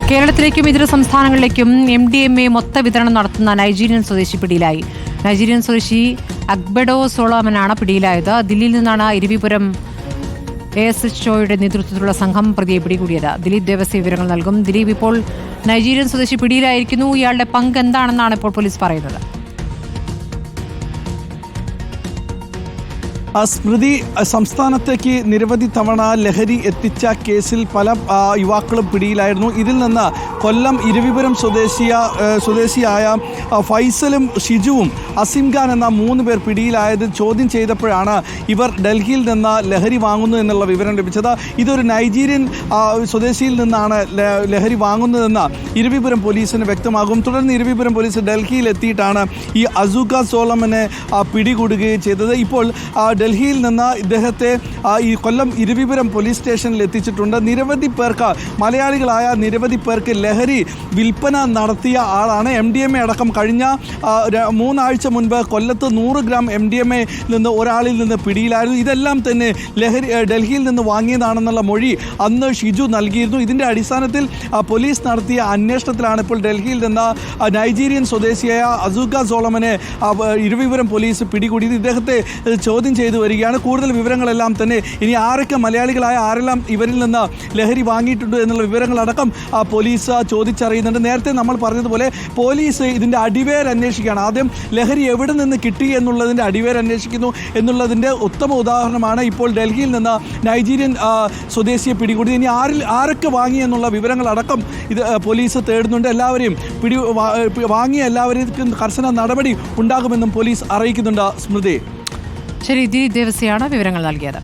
കേരളത്തിലേക്കും ഇതര സംസ്ഥാനങ്ങളിലേക്കും MDMA മൊത്ത വിതരണം നടത്തുന്ന നൈജീരിയൻ സ്വദേശി പിടിയിലായി. നൈജീരിയൻ സ്വദേശി അഗ്ബഡോ സോളമനാണ് പിടിയിലായത്. ദില്ലിയിൽ നിന്നാണ് ഇരവിപുരം ASHOയുടെ നേതൃത്വത്തിലുള്ള സംഘം പ്രതിയെ പിടികൂടിയത്. ദിലീപ് ദേവസ്യ വിവരങ്ങൾ നൽകും. ദിലീപ്, ഇപ്പോൾ നൈജീരിയൻ സ്വദേശി പിടിയിലായിരിക്കുന്നു. ഇയാളുടെ പങ്ക് എന്താണെന്നാണ് ഇപ്പോൾ പോലീസ് പറയുന്നത്? സ്മൃതി, സംസ്ഥാനത്തേക്ക് നിരവധി തവണ ലഹരി എത്തിച്ച കേസിൽ പല യുവാക്കളും പിടിയിലായിരുന്നു. ഇതിൽ നിന്ന് കൊല്ലം ഇരവിപുരം സ്വദേശിയായ ഫൈസലും ഷിജുവും അസിം ഖാൻ എന്ന 3 പേർ പിടിയിലായത് ചോദ്യം ചെയ്തപ്പോഴാണ് ഇവർ ഡൽഹിയിൽ നിന്ന് ലഹരി വാങ്ങുന്നു എന്നുള്ള വിവരം ലഭിച്ചത്. ഇതൊരു നൈജീരിയൻ സ്വദേശിയിൽ നിന്നാണ് ലഹരി വാങ്ങുന്നതെന്ന് ഇരവിപുരം പോലീസിന് വ്യക്തമാകും. തുടർന്ന് ഇരവിപുരം പോലീസ് ഡൽഹിയിൽ എത്തിയിട്ടാണ് ഈ അസൂഖ സോളമനെ പിടികൂടുകയും ചെയ്തത്. ഇപ്പോൾ ഡൽഹിയിൽ നിന്ന് ഇദ്ദേഹത്തെ ഈ കൊല്ലം ഇരവിപുരം പോലീസ് സ്റ്റേഷനിൽ എത്തിച്ചിട്ടുണ്ട്. നിരവധി പേർക്ക്, മലയാളികളായ നിരവധി പേർക്ക് ലഹരി വിൽപ്പന നടത്തിയ ആളാണ്. MDMA അടക്കം കഴിഞ്ഞ 3 ആഴ്ച മുൻപ് കൊല്ലത്ത് 100 ഗ്രാം MDMA നിന്ന് ഒരാളിൽ നിന്ന് പിടിയിലായിരുന്നു. ഇതെല്ലാം തന്നെ ഡൽഹിയിൽ നിന്ന് വാങ്ങിയതാണെന്നുള്ള മൊഴി അന്ന് ഷിജു നൽകിയിരുന്നു. ഇതിൻ്റെ അടിസ്ഥാനത്തിൽ പോലീസ് നടത്തിയ അന്വേഷണത്തിലാണ് ഇപ്പോൾ ഡൽഹിയിൽ നിന്ന് നൈജീരിയൻ സ്വദേശിയായ അസൂഖ സോളമനെ ഇരവിപുരം പോലീസ് പിടികൂടിയത്. ഇദ്ദേഹത്തെ ചോദ്യം ചെയ്തു വരികയാണ്. കൂടുതൽ വിവരങ്ങളെല്ലാം തന്നെ ഇനി ആരൊക്കെ മലയാളികളായ ആരെല്ലാം ഇവരിൽ നിന്ന് ലഹരി വാങ്ങിയിട്ടുണ്ട് എന്നുള്ള വിവരങ്ങളടക്കം പോലീസ് ചോദിച്ചറിയുന്നുണ്ട്. നേരത്തെ നമ്മൾ പറഞ്ഞതുപോലെ പോലീസ് ഇതിൻ്റെ അടിവേര് അന്വേഷിക്കുകയാണ്. ആദ്യം ലഹരി എവിടെ നിന്ന് കിട്ടി എന്നുള്ളതിൻ്റെ അടിവേര് അന്വേഷിക്കുന്നു എന്നുള്ളതിൻ്റെ ഉത്തമ ഉദാഹരണമാണ് ഇപ്പോൾ ഡൽഹിയിൽ നിന്ന് നൈജീരിയൻ സ്വദേശിയെ പിടികൂടി. ഇനി ആരൊക്കെ വാങ്ങി എന്നുള്ള വിവരങ്ങളടക്കം ഇത് പോലീസ് തേടുന്നുണ്ട്. എല്ലാവരെയും വാങ്ങിയ എല്ലാവരും കർശന നടപടി ഉണ്ടാകുമെന്നും പോലീസ് അറിയിക്കുന്നുണ്ട്. സ്മൃതി, ശരി, ദിലീപ് ദേവസ്യാണ് വിവരങ്ങൾ നൽകിയത്.